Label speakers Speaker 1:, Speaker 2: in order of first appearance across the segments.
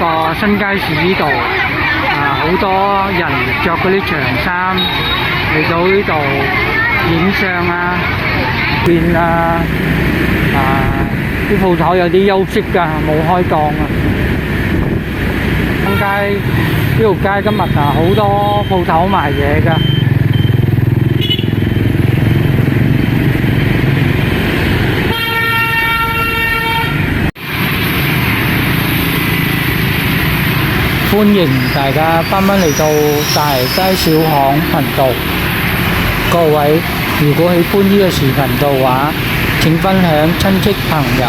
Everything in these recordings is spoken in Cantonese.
Speaker 1: 個新街市呢度好多人着嗰啲長衫嚟到呢度影相啊，見啲鋪頭有啲休息㗎，冇開檔啊。呢條街今日好多鋪頭賣嘢㗎。歡迎大家翻返嚟到大街小巷頻道。各位如果喜歡呢個視頻嘅話，請分享親戚朋友，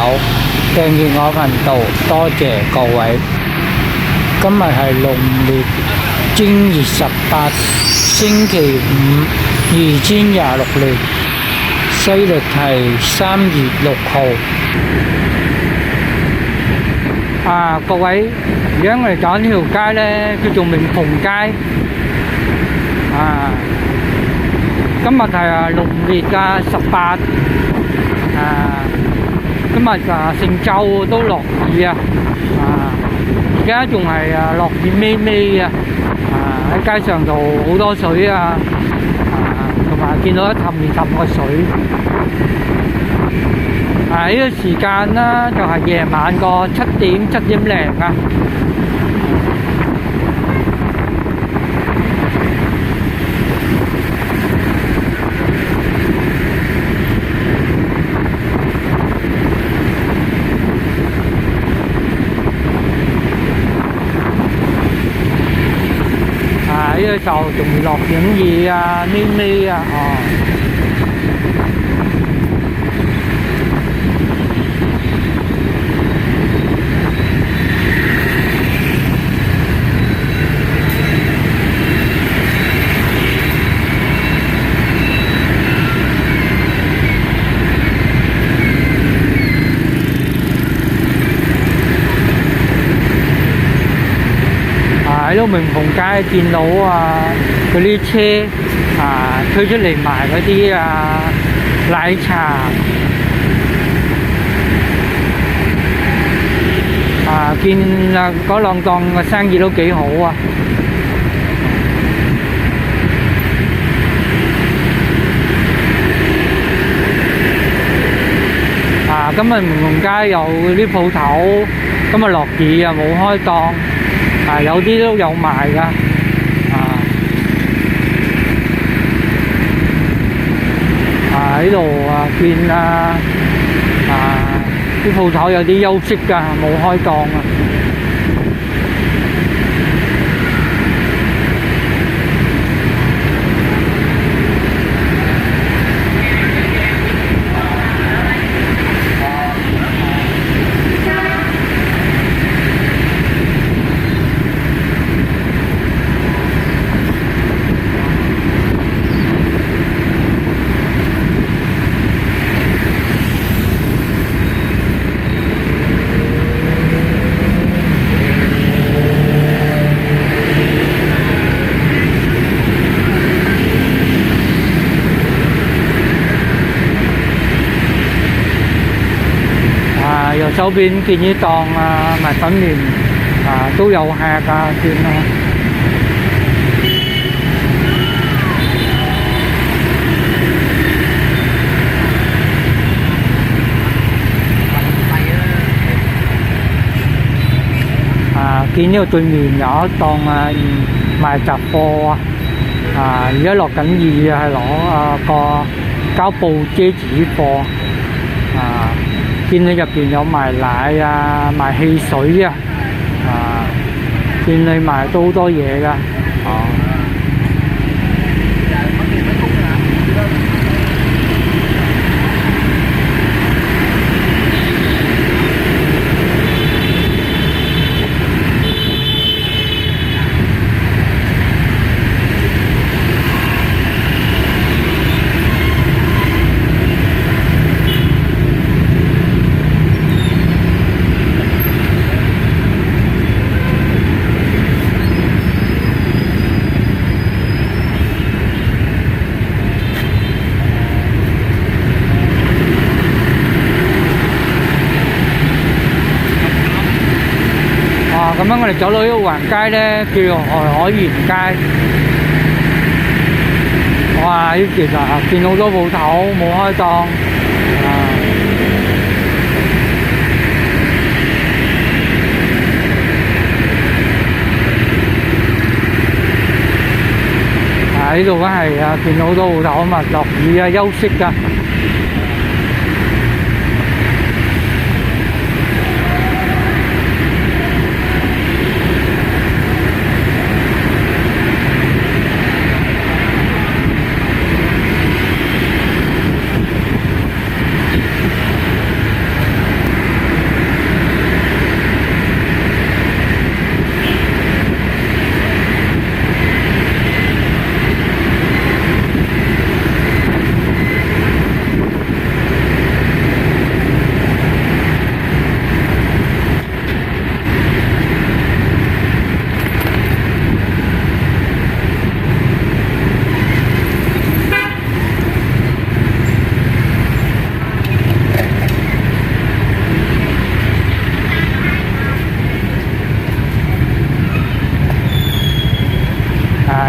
Speaker 1: 訂閱我頻道，多謝各位。今日係農曆正月18，星期五，2026年，西歷係3月6號。各位，而家我哋走呢條街咧，叫做明鳳街。今日係農曆嘅18。今日成晝都落雨啊！而家仲係落雨微微啊！喺街上度好多水啊！同埋見到一氹一氹嘅水。呢個時間啦，就係夜晚個7點零啊！呢個就仲落緊雨啊，微微啊，喺度明鳳街見到嗰啲車推出嚟賣嗰啲奶茶見嗰兩檔嘅生意都幾好啊！今日明鳳街有啲鋪頭，今日落雨啊，冇開檔。有啲都有賣㗎，喺度見啲鋪頭有啲休息㗎，冇開檔啊。右手邊見呢檔賣粉麵都有客見見呢個對面有一檔賣雜貨而家落緊雨係攞個膠布遮住啲貨見你入邊有賣奶賣汽水見你賣都好多嘢㗎。咁樣我哋走到呢個橫街咧，叫做海鹽街。哇！呢其實見好多鋪頭冇開檔呢度梗係見到好多鋪頭啊嘛，落雨休息㗎。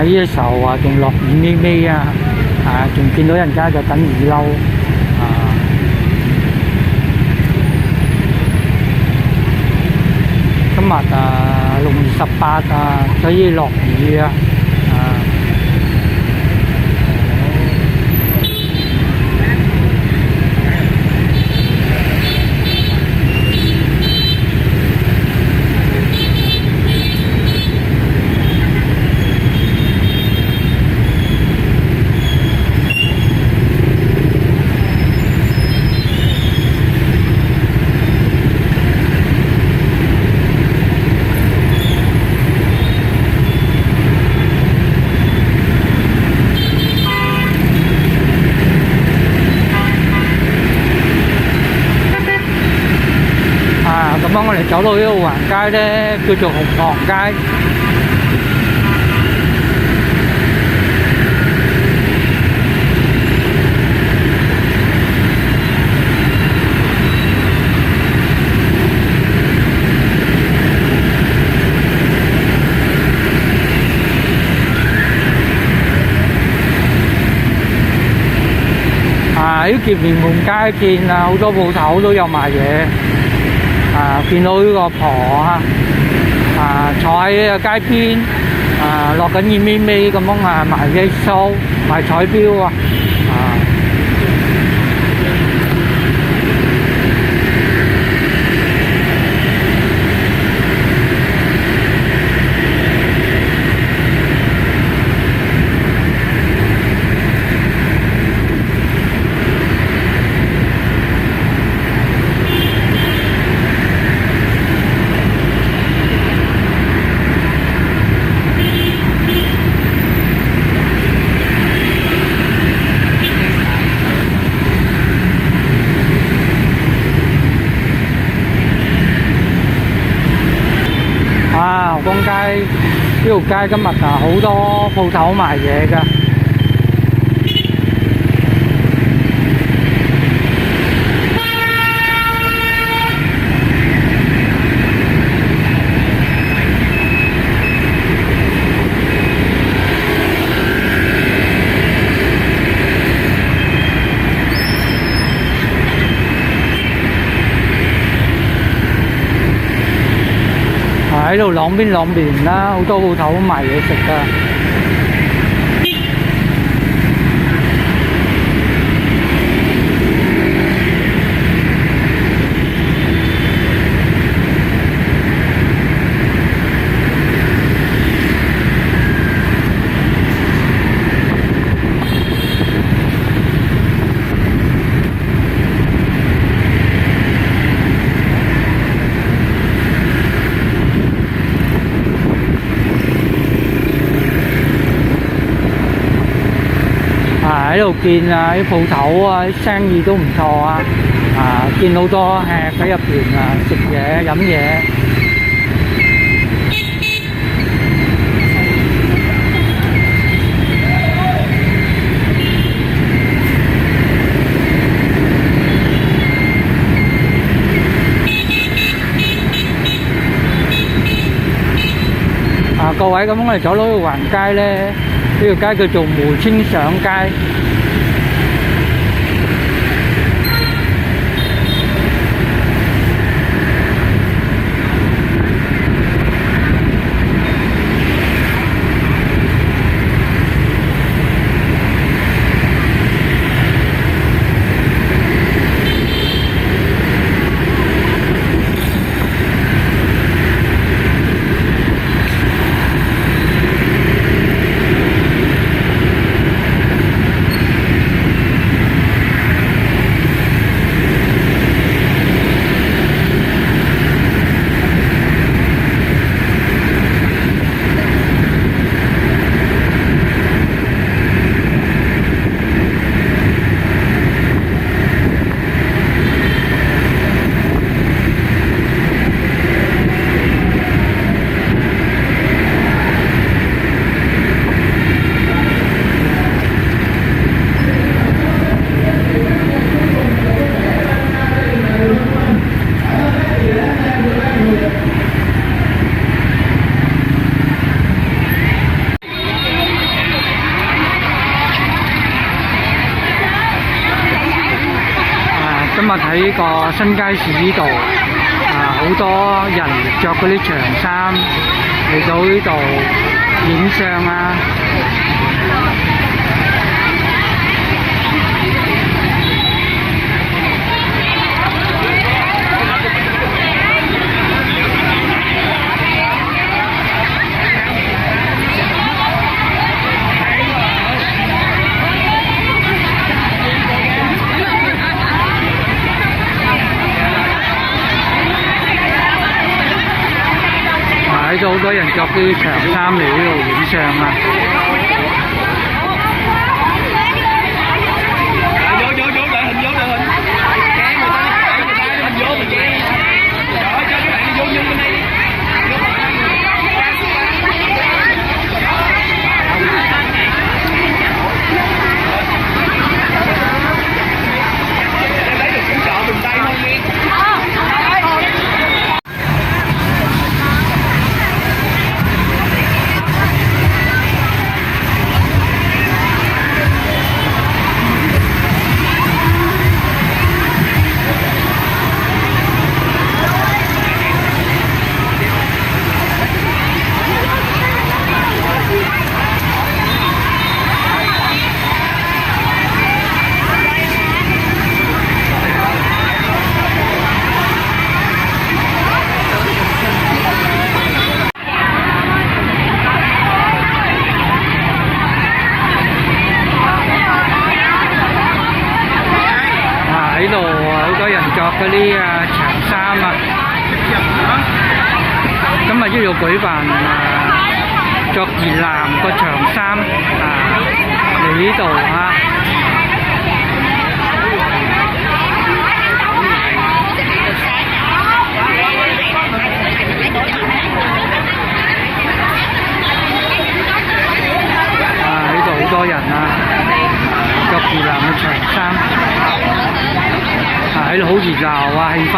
Speaker 1: 呢個時候仲落雨咪咪仲見到人家就等雨褸今日6月18所以落雨咁我哋走到呢個橫街咧，叫做紅塘街。呢件連門街見好多鋪頭都有賣嘢。見到呢個婆坐喺個街邊落緊雨咪咪咁樣賣機蘇賣彩標河江街呢條街今日好多鋪頭賣嘢㗎。喺度兩邊兩面啦，好多鋪頭賣嘢食㗎。喺度見啲鋪頭啲生意都唔錯見好多客喺入邊食嘢飲嘢。各位，咁我哋走到去橫街咧，呢條街叫做梅青上街。今日喺呢個新街市呢度，好多人着嗰啲長衫嚟到呢度影相啊！睇到好多人着啲長衫嚟呢度影相啊！喺度好多人着嗰啲長衫啊！今日都要舉辦着越南個長衫嚟呢度啊！呢度好多人着越南嘅長衫。喺度好熱鬧啊，氣氛。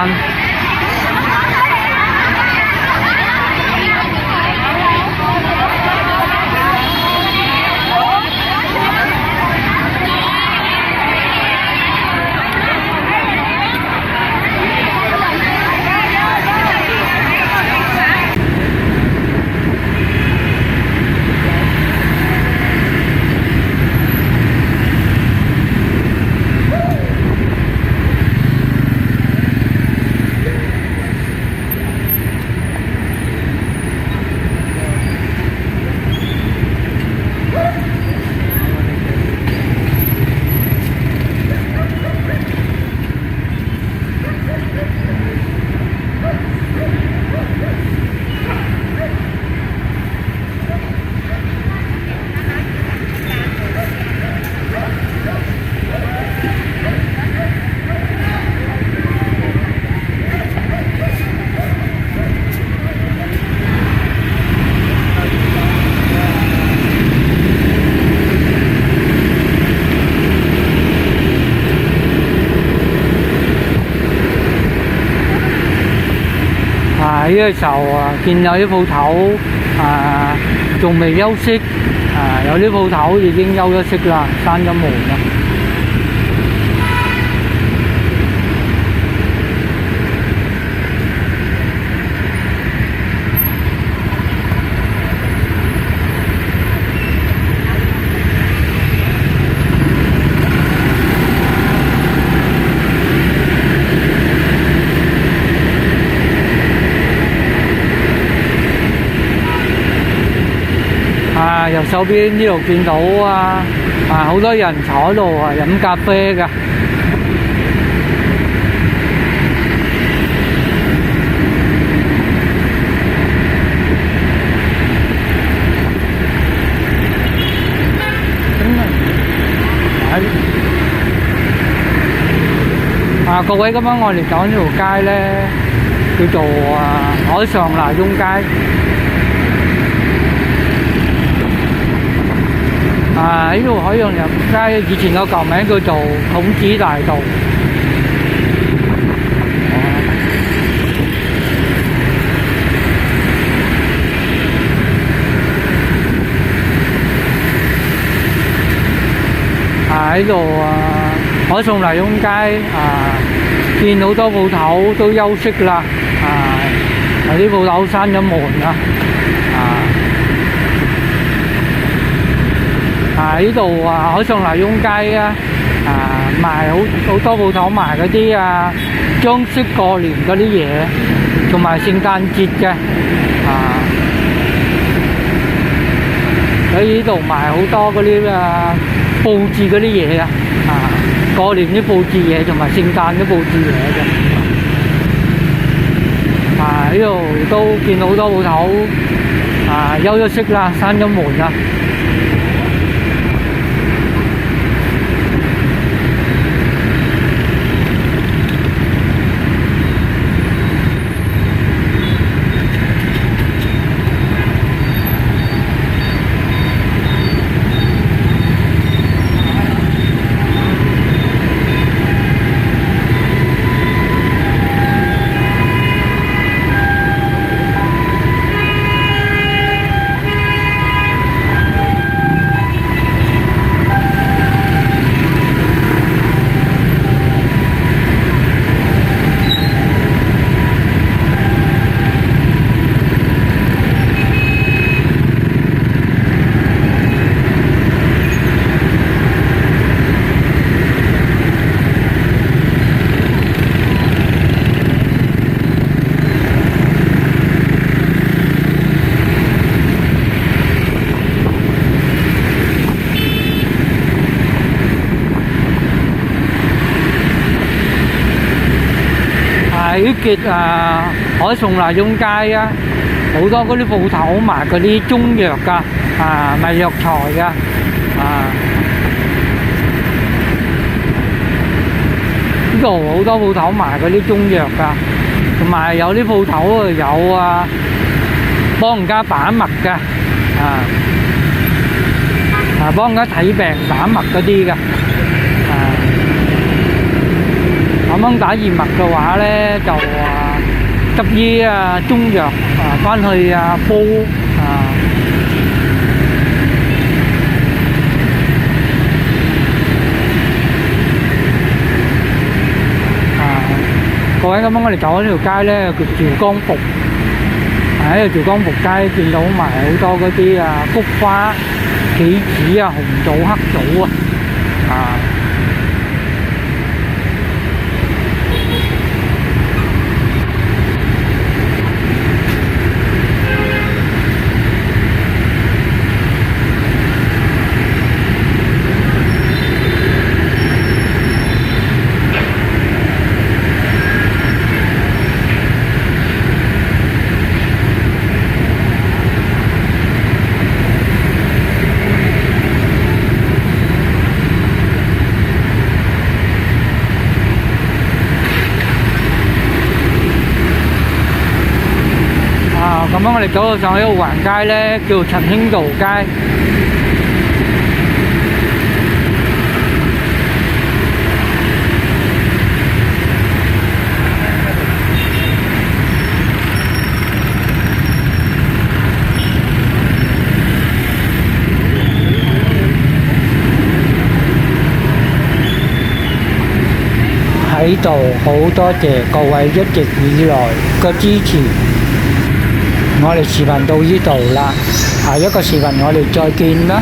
Speaker 1: 睇嘅時候見有啲鋪頭仲未休息，有啲鋪頭已經休咗息啦，閂咗門啦。右手邊呢度見到好多人坐喺度飲咖啡㗎。各位，今晚我哋走呢條街咧，叫做海上拿雍街。呢度海洋街以前個舊名叫做孔子大道。喺度海上拿雍街見好多鋪頭都休息啦，有啲鋪頭閂咗門啦。呢度海上拿雍街賣好多鋪頭賣嗰啲裝飾過年嗰啲嘢，同埋聖誕節嘅喺呢度賣好多嗰啲佈置嗰啲嘢過年啲佈置嘢同埋聖誕啲佈置嘢嘅。呢度都見到好多鋪頭休咗息啦，閂咗門啦。呢節海上拿雍街好多嗰啲鋪頭賣嗰啲中藥㗎，賣藥材㗎，呢度好多鋪頭賣嗰啲中藥㗎，同埋有啲鋪頭有幫人家把脈㗎，幫人家睇病把脈嗰啲㗎。咁樣打熱脈嘅話咧，就執啲中藥翻去煲各位，咁樣我哋走喺呢條街咧叫趙光復，喺趙光復街見到埋好多嗰啲菊花、杞子紅棗、黑棗咁樣我哋走到上呢個橫街咧，叫陳興道街。喺度好多謝各位一直以來嘅支持。我哋視頻到呢度啦，下一個視頻我哋再見啦。